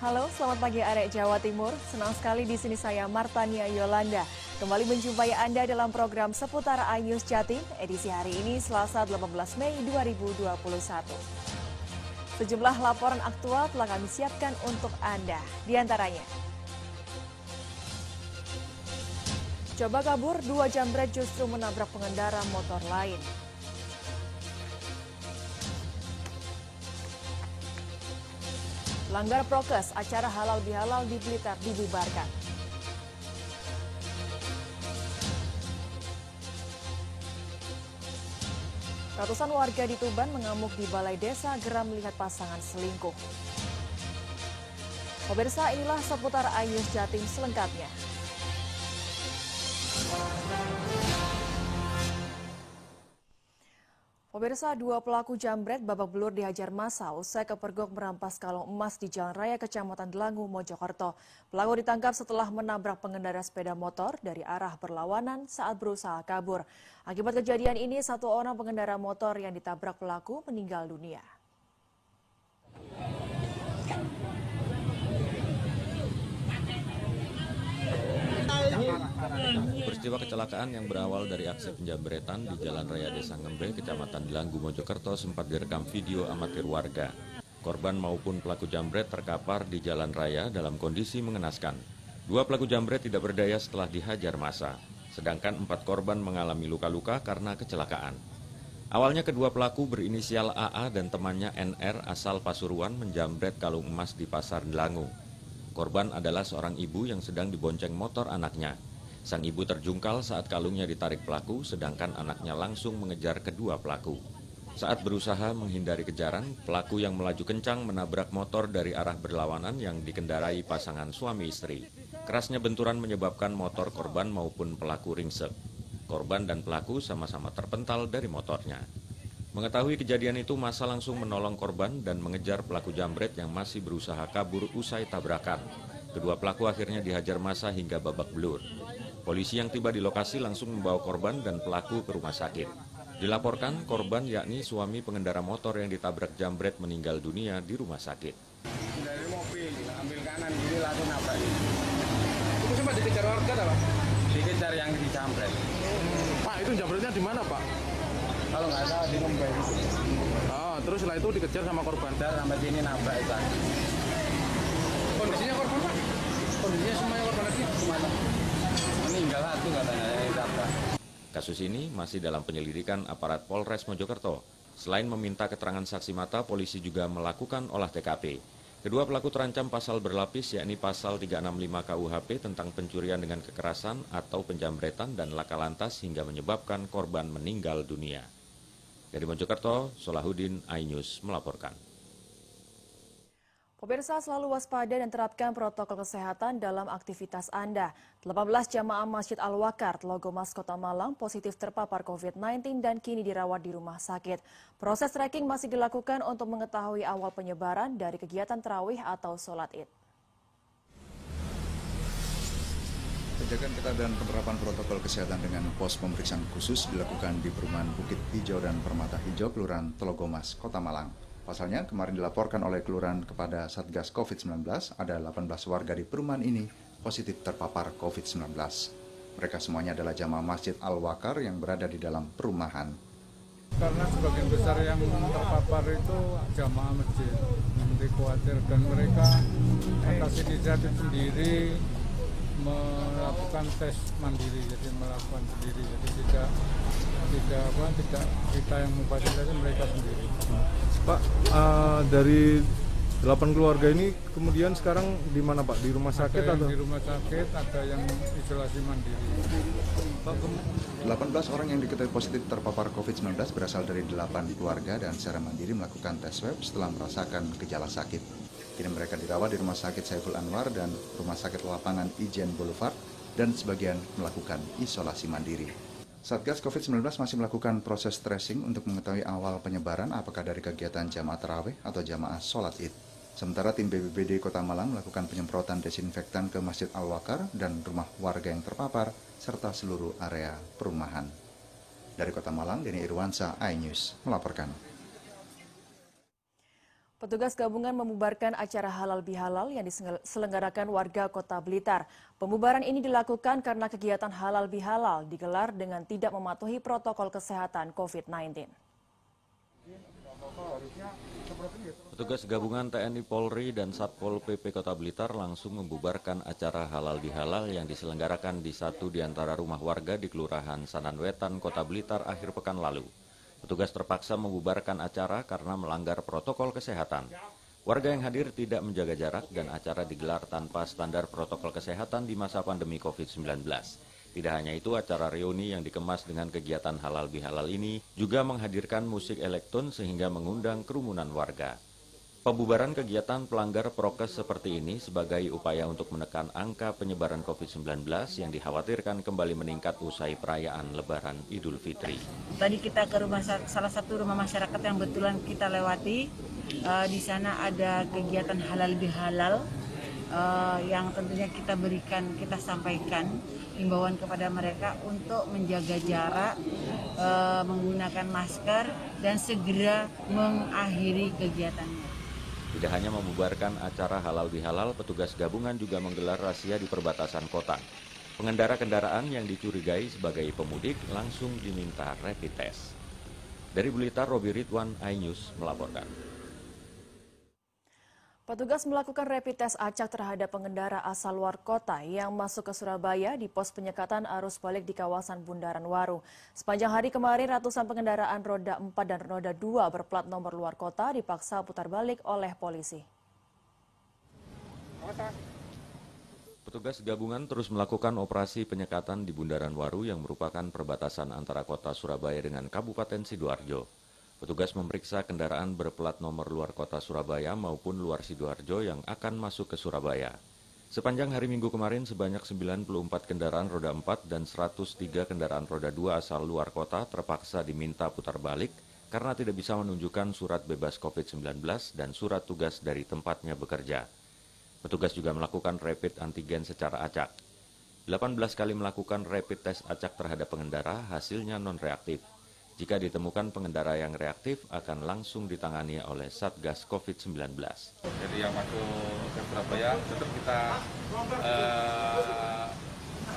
Halo, selamat pagi arek Jawa Timur. Senang sekali di sini saya Martania Yolanda. Kembali menjumpai Anda dalam program seputar iNews Jatim, edisi hari ini Selasa 18 Mei 2021. Sejumlah laporan aktual telah kami siapkan untuk Anda. Di antaranya, coba kabur, 2 jambret justru menabrak pengendara motor lain. Langgar prokes, acara halal bihalal di Blitar dibubarkan. Ratusan warga di Tuban mengamuk di balai desa geram melihat pasangan selingkuh. Pemirsa, inilah seputar iNews Jatim selengkapnya. Pemirsa, 2 pelaku jambret babak belur dihajar massa usai kepergok merampas kalung emas di Jalan Raya Kecamatan Delangu, Mojokerto. Pelaku ditangkap setelah menabrak pengendara sepeda motor dari arah berlawanan saat berusaha kabur. Akibat kejadian ini, 1 orang pengendara motor yang ditabrak pelaku meninggal dunia. Peristiwa kecelakaan yang berawal dari aksi penjambretan di Jalan Raya Desa Ngembe, Kecamatan Delangu, Mojokerto sempat direkam video amatir warga. Korban maupun pelaku jambret terkapar di jalan raya dalam kondisi mengenaskan. 2 pelaku jambret tidak berdaya setelah dihajar massa, sedangkan 4 korban mengalami luka-luka karena kecelakaan. Awalnya kedua pelaku berinisial AA dan temannya NR asal Pasuruan menjambret kalung emas di Pasar Delangu. Korban adalah seorang ibu yang sedang dibonceng motor anaknya. Sang ibu terjungkal saat kalungnya ditarik pelaku, sedangkan anaknya langsung mengejar kedua pelaku. Saat berusaha menghindari kejaran, pelaku yang melaju kencang menabrak motor dari arah berlawanan yang dikendarai pasangan suami istri. Kerasnya benturan menyebabkan motor korban maupun pelaku ringsek. Korban dan pelaku sama-sama terpental dari motornya. Mengetahui kejadian itu, massa langsung menolong korban dan mengejar pelaku jambret yang masih berusaha kabur usai tabrakan. Kedua pelaku akhirnya dihajar massa hingga babak belur. Polisi yang tiba di lokasi langsung membawa korban dan pelaku ke rumah sakit. Dilaporkan korban yakni suami pengendara motor yang ditabrak jambret meninggal dunia di rumah sakit. Dari mobil, ambil kanan kiri langsung nabrak. Itu sempat dikejar warga tak, Pak? Dikejar yang dijambret. Pak, itu jambretnya di mana, Pak? Kalau nggak salah di Ngembe. Terus setelah itu dikejar sama korban. Dan sampai sini nabrak itu. Kondisinya korban, Pak? Kondisinya semuanya korban lagi gimana? Meninggal satu katanya yang ditabrak. Kasus ini masih dalam penyelidikan aparat Polres Mojokerto. Selain meminta keterangan saksi mata, polisi juga melakukan olah TKP. Kedua pelaku terancam pasal berlapis, yakni pasal 365 KUHP tentang pencurian dengan kekerasan atau penjambretan dan laka lantas hingga menyebabkan korban meninggal dunia. Dari Mojokerto, Solahuddin, iNews melaporkan. Pemirsa, selalu waspada dan terapkan protokol kesehatan dalam aktivitas Anda. 18 jamaah Masjid Al-Wakar, Telogomas, Kota Malang positif terpapar COVID-19 dan kini dirawat di rumah sakit. Proses tracking masih dilakukan untuk mengetahui awal penyebaran dari kegiatan tarawih atau sholat Id. Penjagaan ketat dan penerapan protokol kesehatan dengan pos pemeriksaan khusus dilakukan di perumahan Bukit Hijau dan Permata Hijau, Kelurahan Telogomas, Kota Malang. Pasalnya, kemarin dilaporkan oleh kelurahan kepada Satgas COVID-19, ada 18 warga di perumahan ini positif terpapar COVID-19. Mereka semuanya adalah jamaah Masjid Al-Wakar yang berada di dalam perumahan. Karena sebagian besar yang terpapar itu jamaah masjid, nanti khawatir dan mereka atas inisiatif sendiri melakukan tes mandiri, jadi melakukan sendiri, jadi tidak kita yang memfasilitasi, mereka sendiri. Pak, dari 8 keluarga ini kemudian sekarang di mana, Pak? Di rumah sakit Ada atau? yang di rumah sakit, ada yang isolasi mandiri. 18 orang yang diketahui positif terpapar COVID-19 berasal dari 8 keluarga dan secara mandiri melakukan tes swab setelah merasakan gejala sakit. Kini mereka dirawat di Rumah Sakit Saiful Anwar dan Rumah Sakit Lapangan Ijen Boulevard dan sebagian melakukan isolasi mandiri. Satgas COVID-19 masih melakukan proses tracing untuk mengetahui awal penyebaran apakah dari kegiatan jamaah tarawih atau jamaah sholat Id. Sementara tim BPBD Kota Malang melakukan penyemprotan desinfektan ke Masjid Al-Wakar dan rumah warga yang terpapar serta seluruh area perumahan. Dari Kota Malang, Denny Irwansyah, iNews melaporkan. Petugas gabungan membubarkan acara halal bihalal yang diselenggarakan warga Kota Blitar. Pembubaran ini dilakukan karena kegiatan halal bihalal digelar dengan tidak mematuhi protokol kesehatan COVID-19. Petugas gabungan TNI Polri dan Satpol PP Kota Blitar langsung membubarkan acara halal bihalal yang diselenggarakan di satu di antara rumah warga di Kelurahan Sananwetan, Kota Blitar akhir pekan lalu. Petugas terpaksa membubarkan acara karena melanggar protokol kesehatan. Warga yang hadir tidak menjaga jarak dan acara digelar tanpa standar protokol kesehatan di masa pandemi COVID-19. Tidak hanya itu, acara reuni yang dikemas dengan kegiatan halal bihalal ini juga menghadirkan musik elektron sehingga mengundang kerumunan warga. Pembubaran kegiatan pelanggar prokes seperti ini sebagai upaya untuk menekan angka penyebaran COVID-19 yang dikhawatirkan kembali meningkat usai perayaan Lebaran Idul Fitri. Tadi kita ke salah satu rumah masyarakat yang betulan kita lewati. Di sana ada kegiatan halal bihalal yang tentunya kita sampaikan himbauan kepada mereka untuk menjaga jarak, menggunakan masker dan segera mengakhiri kegiatannya. Tidak hanya membubarkan acara halal bihalal, petugas gabungan juga menggelar razia di perbatasan kota. Pengendara kendaraan yang dicurigai sebagai pemudik langsung diminta rapid test. Dari Blitar, Robi Ridwan, iNews melaporkan. Petugas melakukan rapid test acak terhadap pengendara asal luar kota yang masuk ke Surabaya di pos penyekatan arus balik di kawasan Bundaran Waru. Sepanjang hari kemarin, ratusan pengendaraan roda 4 dan roda 2 berplat nomor luar kota dipaksa putar balik oleh polisi. Petugas gabungan terus melakukan operasi penyekatan di Bundaran Waru yang merupakan perbatasan antara kota Surabaya dengan Kabupaten Sidoarjo. Petugas memeriksa kendaraan berplat nomor luar kota Surabaya maupun luar Sidoarjo yang akan masuk ke Surabaya. Sepanjang hari Minggu kemarin, sebanyak 94 kendaraan roda 4 dan 103 kendaraan roda 2 asal luar kota terpaksa diminta putar balik karena tidak bisa menunjukkan surat bebas COVID-19 dan surat tugas dari tempatnya bekerja. Petugas juga melakukan rapid antigen secara acak. 18 kali melakukan rapid test acak terhadap pengendara, hasilnya non-reaktif. Jika ditemukan pengendara yang reaktif, akan langsung ditangani oleh Satgas COVID-19. Jadi yang masuk ke Surabaya tetap kita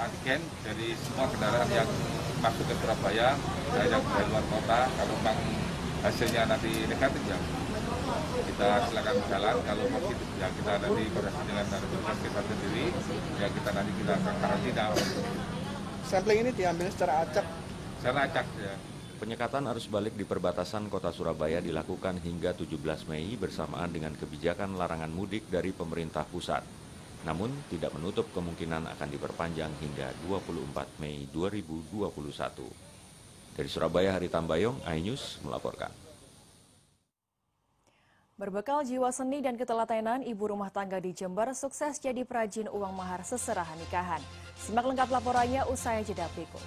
antigen dari semua kendaraan yang masuk ke Surabaya, yang dari luar kota. Kalau memang hasilnya nanti negatif ya kita silakan berjalan. Kalau positif ya kita nanti koordinasi dengan petugas kita sendiri, ya kita nanti akan karantina. Sampling ini diambil secara acak. Secara acak ya. Penyekatan arus balik di perbatasan kota Surabaya dilakukan hingga 17 Mei bersamaan dengan kebijakan larangan mudik dari pemerintah pusat. Namun, tidak menutup kemungkinan akan diperpanjang hingga 24 Mei 2021. Dari Surabaya, Hari Tambayong, iNews melaporkan. Berbekal jiwa seni dan ketelatenan, ibu rumah tangga di Jember sukses jadi perajin uang mahar seserahan nikahan. Simak lengkap laporannya usai jeda berikut.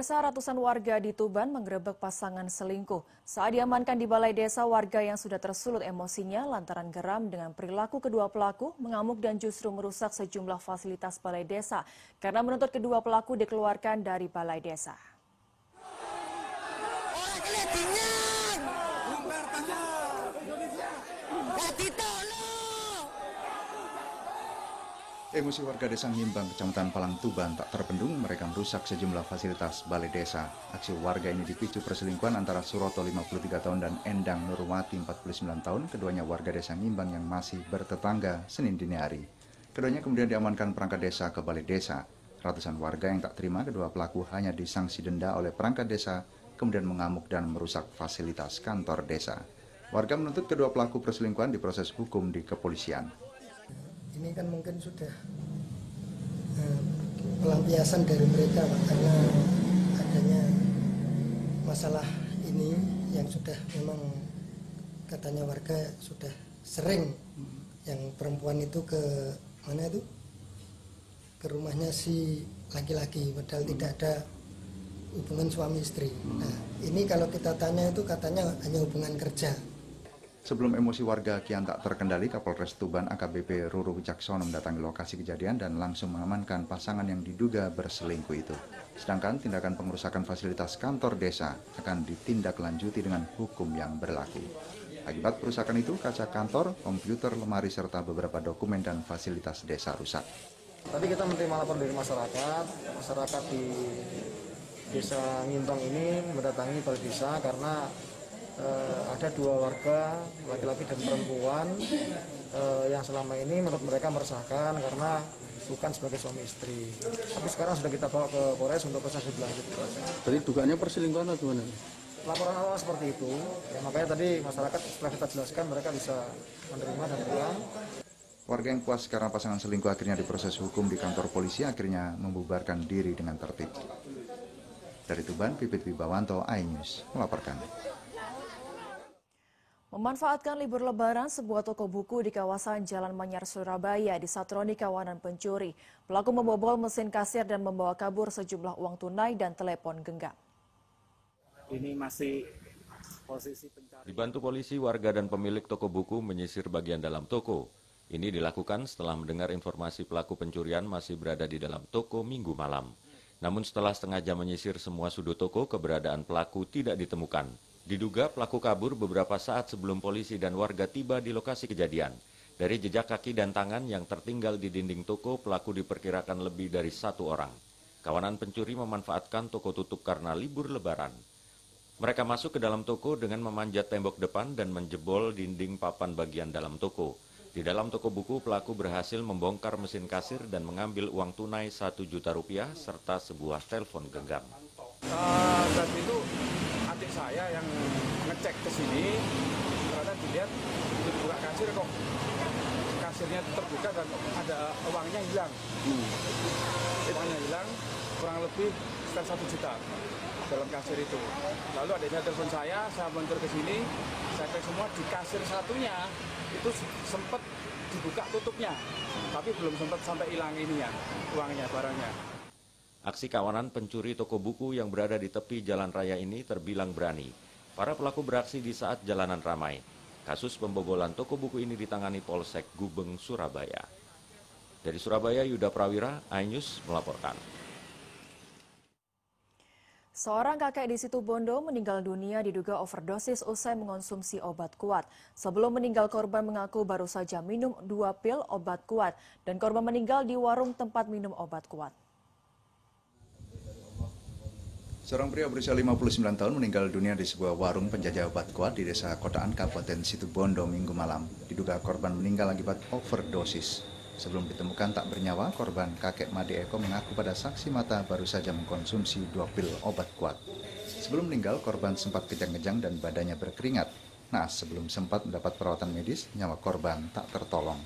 Pemirsa, ratusan warga di Tuban menggerebek pasangan selingkuh. Saat diamankan di balai desa, warga yang sudah tersulut emosinya lantaran geram dengan perilaku kedua pelaku mengamuk dan justru merusak sejumlah fasilitas balai desa karena menuntut kedua pelaku dikeluarkan dari balai desa. Emosi warga desa Ngimbang, Kecamatan Palang, Tuban tak terbendung, mereka merusak sejumlah fasilitas balai desa. Aksi warga ini dipicu perselingkuhan antara Suroto 53 tahun dan Endang Nurwati 49 tahun, keduanya warga desa Ngimbang yang masih bertetangga Senin dini hari. Keduanya kemudian diamankan perangkat desa ke balai desa. Ratusan warga yang tak terima kedua pelaku hanya disanksi denda oleh perangkat desa, kemudian mengamuk dan merusak fasilitas kantor desa. Warga menuntut kedua pelaku perselingkuhan diproses hukum di kepolisian. Ini kan mungkin sudah pelampiasan dari mereka, Pak, karena adanya masalah ini yang sudah memang katanya warga sudah sering yang perempuan itu ke mana itu ke rumahnya si laki-laki, padahal tidak ada hubungan suami istri. Nah, ini kalau kita tanya itu katanya hanya hubungan kerja. Sebelum emosi warga kian tak terkendali, Kapolres Tuban AKBP Ruru Wicaksono mendatangi lokasi kejadian dan langsung mengamankan pasangan yang diduga berselingkuh itu. Sedangkan tindakan pengerusakan fasilitas kantor desa akan ditindaklanjuti dengan hukum yang berlaku. Akibat perusakan itu, kaca kantor, komputer, lemari, serta beberapa dokumen dan fasilitas desa rusak. Tadi kita menerima laporan dari masyarakat di Desa Ngintong ini mendatangi balai desa karena ada 2 warga, laki-laki dan perempuan, yang selama ini menurut mereka meresahkan karena bukan sebagai suami istri. Tapi sekarang sudah kita bawa ke Polres untuk proses lebih lanjut. Jadi dugaannya perselingkuhan atau gimana? Laporan awal seperti itu, ya, makanya tadi masyarakat setelah kita jelaskan mereka bisa menerima dan pulang. Warga yang puas karena pasangan selingkuh akhirnya diproses hukum di kantor polisi akhirnya membubarkan diri dengan tertib. Dari Tuban, Pipit Wibawanto, iNews melaporkan. Memanfaatkan libur lebaran, sebuah toko buku di kawasan Jalan Manyar, Surabaya disatroni kawanan pencuri. Pelaku membobol mesin kasir dan membawa kabur sejumlah uang tunai dan telepon genggam. Ini masih posisi pencarian. Dibantu polisi, warga dan pemilik toko buku menyisir bagian dalam toko. Ini dilakukan setelah mendengar informasi pelaku pencurian masih berada di dalam toko Minggu malam. Namun setelah setengah jam menyisir semua sudut toko, keberadaan pelaku tidak ditemukan. Diduga pelaku kabur beberapa saat sebelum polisi dan warga tiba di lokasi kejadian. Dari jejak kaki dan tangan yang tertinggal di dinding toko, pelaku diperkirakan lebih dari 1 orang. Kawanan pencuri memanfaatkan toko tutup karena libur lebaran. Mereka masuk ke dalam toko dengan memanjat tembok depan dan menjebol dinding papan bagian dalam toko. Di dalam toko buku, pelaku berhasil membongkar mesin kasir dan mengambil uang tunai Rp1 juta serta sebuah telepon genggam. Saat itu adik saya yang ngecek ke sini, ternyata dilihat buka kasir kok kasirnya terbuka dan ada uangnya hilang. Uangnya hilang kurang lebih sekitar 1 juta dalam kasir itu. Lalu adiknya telepon saya muncul ke sini, saya cek semua di kasir satunya itu sempat dibuka tutupnya, tapi belum sempat sampai hilang ininya, uangnya, barangnya. Aksi kawanan pencuri toko buku yang berada di tepi jalan raya ini terbilang berani. Para pelaku beraksi di saat jalanan ramai. Kasus pembobolan toko buku ini ditangani Polsek Gubeng, Surabaya. Dari Surabaya, Yuda Prawira, iNews melaporkan. Seorang kakek di Situbondo meninggal dunia diduga overdosis usai mengonsumsi obat kuat. Sebelum meninggal, korban mengaku baru saja minum 2 pil obat kuat dan korban meninggal di warung tempat minum obat kuat. Seorang pria berusia 59 tahun meninggal dunia di sebuah warung penjajah obat kuat di Desa Kotaan, Kabupaten Situbondo Minggu malam. Diduga korban meninggal akibat overdosis. Sebelum ditemukan tak bernyawa, korban kakek Made Eko mengaku pada saksi mata baru saja mengkonsumsi 2 pil obat kuat. Sebelum meninggal, korban sempat kejang-kejang dan badannya berkeringat. Nah, sebelum sempat mendapat perawatan medis, nyawa korban tak tertolong.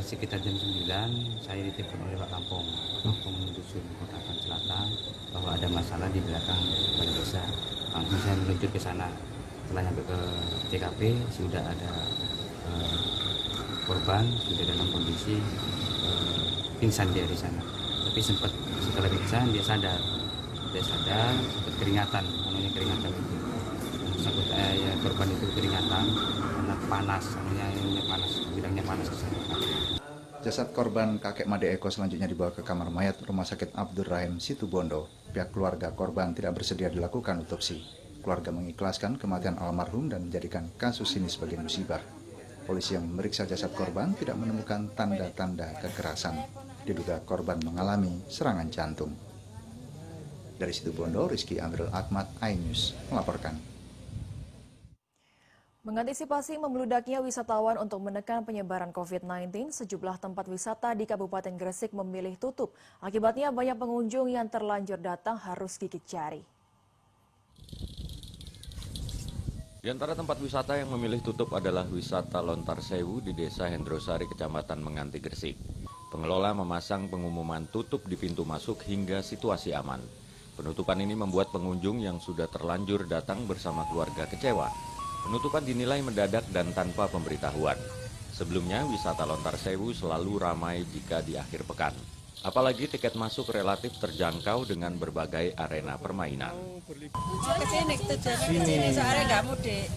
Sekitar jam 9, saya ditelepon oleh Pak Kampung Dusun Kotakan Selatan bahwa ada masalah di belakang balai desa. Langsung saya meluncur ke sana. Setelah sampai ke TKP, sudah ada korban sudah dalam kondisi pingsan dia di sana. Tapi sempat setelah pingsan dia sadar, sempat keringatan, namanya keringatan itu. Ya, korban itu keringatan karena panas, bidangnya panas ke sana. Jasad korban kakek Made Eko selanjutnya dibawa ke kamar mayat Rumah Sakit Abdur Rahim Situbondo. Pihak keluarga korban tidak bersedia dilakukan otopsi. Keluarga mengikhlaskan kematian almarhum dan menjadikan kasus ini sebagai musibah. Polisi yang memeriksa jasad korban tidak menemukan tanda-tanda kekerasan. Diduga korban mengalami serangan jantung. Dari Situbondo, Rizky Amril Ahmad, iNews melaporkan. Mengantisipasi membeludaknya wisatawan untuk menekan penyebaran COVID-19, sejumlah tempat wisata di Kabupaten Gresik memilih tutup. Akibatnya banyak pengunjung yang terlanjur datang harus gigit jari. Di antara tempat wisata yang memilih tutup adalah wisata Lontar Sewu di Desa Hendrosari, Kecamatan Menganti, Gresik. Pengelola memasang pengumuman tutup di pintu masuk hingga situasi aman. Penutupan ini membuat pengunjung yang sudah terlanjur datang bersama keluarga kecewa. Penutupan dinilai mendadak dan tanpa pemberitahuan. Sebelumnya, wisata Lontar Sewu selalu ramai jika di akhir pekan. Apalagi tiket masuk relatif terjangkau dengan berbagai arena permainan. Ke sini, soalnya nggak mudik.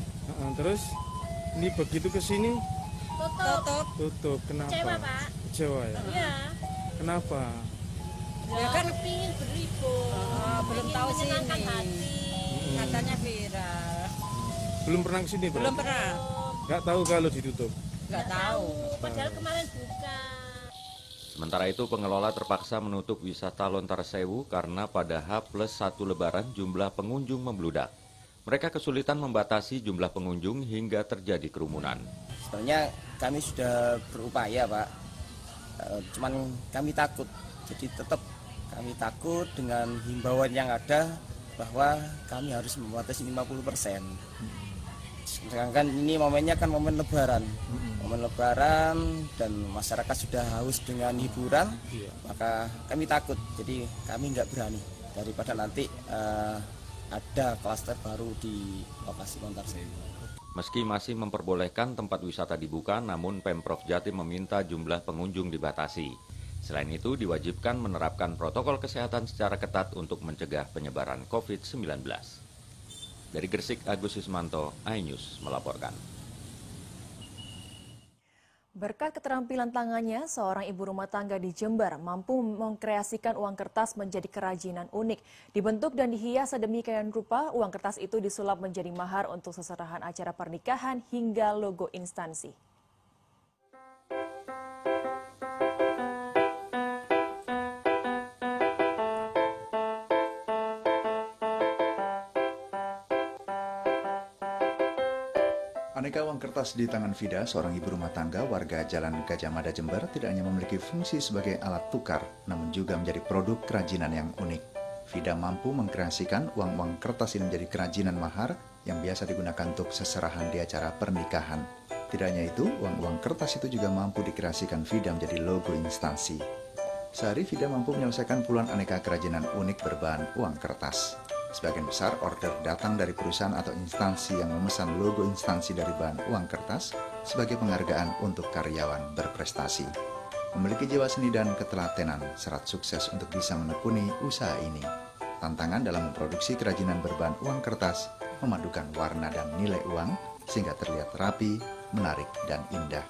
Terus ini begitu ke sini Tutup. Kenapa? Kecewa, Pak. Kecewa ya? Iya. Kenapa? Ya kan pingin berlibur. Belum tahu sini. Katanya viral. Belum pernah ke sini, Belum pernah. Nggak tahu kalau ditutup? Nggak tahu. Padahal kemarin buka. Sementara itu pengelola terpaksa menutup wisata Lontar Sewu karena pada H+1 Lebaran jumlah pengunjung membludak. Mereka kesulitan membatasi jumlah pengunjung hingga terjadi kerumunan. Sebenarnya kami sudah berupaya, Pak, cuman kami takut. Jadi tetap kami takut dengan himbauan yang ada bahwa kami harus membatasi 50%. Sedangkan ini momennya kan momen Lebaran, dan masyarakat sudah haus dengan hiburan, maka kami takut. Jadi kami nggak berani daripada nanti ada klaster baru di lokasi Lontar Sewu. Meski masih memperbolehkan tempat wisata dibuka, namun Pemprov Jatim meminta jumlah pengunjung dibatasi. Selain itu, diwajibkan menerapkan protokol kesehatan secara ketat untuk mencegah penyebaran COVID-19. Dari Gresik, Agus Ismanto, iNews melaporkan. Berkat keterampilan tangannya, seorang ibu rumah tangga di Jember mampu mengkreasikan uang kertas menjadi kerajinan unik. Dibentuk dan dihias sedemikian rupa, uang kertas itu disulap menjadi mahar untuk seserahan acara pernikahan hingga logo instansi. Aneka uang kertas di tangan Vida, seorang ibu rumah tangga warga Jalan Gajah Mada Jember, tidak hanya memiliki fungsi sebagai alat tukar, namun juga menjadi produk kerajinan yang unik. Vida mampu mengkreasikan uang-uang kertas ini menjadi kerajinan mahar yang biasa digunakan untuk seserahan di acara pernikahan. Tidak hanya itu, uang-uang kertas itu juga mampu dikreasikan Vida menjadi logo instansi. Sehari, Vida mampu menyelesaikan puluhan aneka kerajinan unik berbahan uang kertas. Sebagian besar order datang dari perusahaan atau instansi yang memesan logo instansi dari bahan uang kertas sebagai penghargaan untuk karyawan berprestasi. Memiliki jiwa seni dan ketelatenan, syarat sukses untuk bisa menekuni usaha ini. Tantangan dalam memproduksi kerajinan berbahan uang kertas, memadukan warna dan nilai uang sehingga terlihat rapi, menarik, dan indah.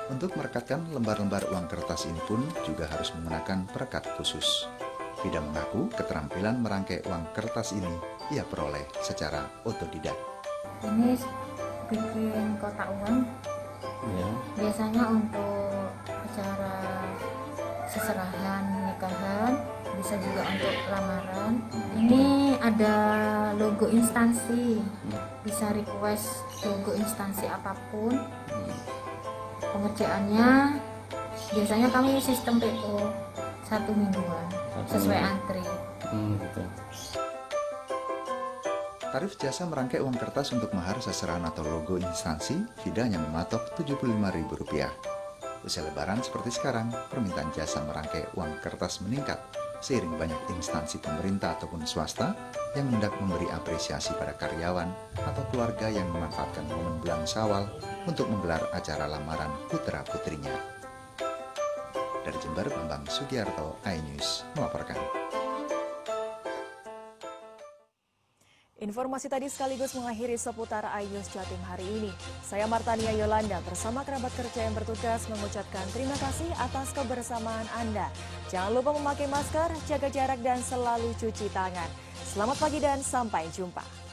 Untuk merekatkan lembar-lembar uang kertas ini pun juga harus menggunakan perekat khusus. Vida mengaku keterampilan merangkai uang kertas ini ia peroleh secara otodidak. Ini bikin kotak uang, biasanya untuk acara seserahan, nikahan, bisa juga untuk lamaran. Ini ada logo instansi, bisa request logo instansi apapun. Pengerjaannya biasanya kami sistem PO 1 mingguan sesuai antri. Tarif jasa merangkai uang kertas untuk mahar seserahan atau logo instansi Vida hanya mematok Rp75.000. Usia lebaran seperti sekarang, permintaan jasa merangkai uang kertas meningkat seiring banyak instansi pemerintah ataupun swasta yang hendak memberi apresiasi pada karyawan atau keluarga yang memanfaatkan momen bulan Syawal untuk menggelar acara lamaran putra-putrinya. Dari Jember, Bambang Sugiarto, iNews melaporkan. Informasi tadi sekaligus mengakhiri seputar iNews Jatim hari ini. Saya Martania Yolanda bersama kerabat kerja yang bertugas mengucapkan terima kasih atas kebersamaan Anda. Jangan lupa memakai masker, jaga jarak, dan selalu cuci tangan. Selamat pagi dan sampai jumpa.